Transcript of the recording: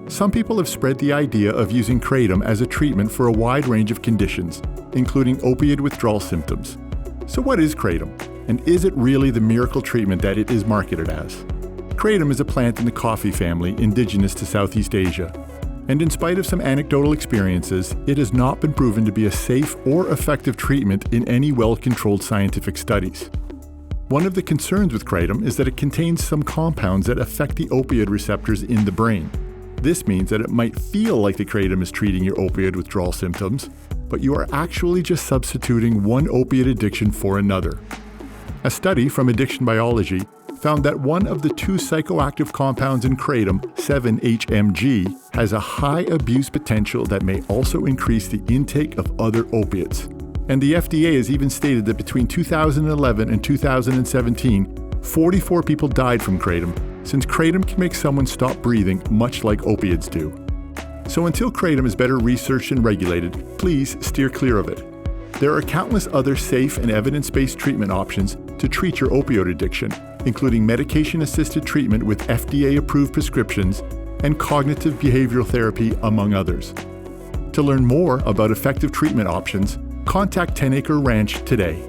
Some people have spread the idea of using Kratom as a treatment for a wide range of conditions, including opioid withdrawal symptoms. So what is Kratom? And is it really the miracle treatment that it is marketed as? Kratom is a plant in the coffee family indigenous to Southeast Asia. And in spite of some anecdotal experiences, it has not been proven to be a safe or effective treatment in any well-controlled scientific studies. One of the concerns with Kratom is that it contains some compounds that affect the opioid receptors in the brain. This means that it might feel like the Kratom is treating your opioid withdrawal symptoms, but you are actually just substituting one opiate addiction for another. A study from Addiction Biology found that one of the two psychoactive compounds in Kratom, 7-HMG, has a high abuse potential that may also increase the intake of other opiates. And the FDA has even stated that between 2011 and 2017, 44 people died from Kratom, since Kratom can make someone stop breathing much like opiates do. So until Kratom is better researched and regulated, please steer clear of it. There are countless other safe and evidence-based treatment options to treat your opioid addiction, including medication-assisted treatment with FDA-approved prescriptions and cognitive behavioral therapy, among others. To learn more about effective treatment options, contact 10 Acre Ranch today.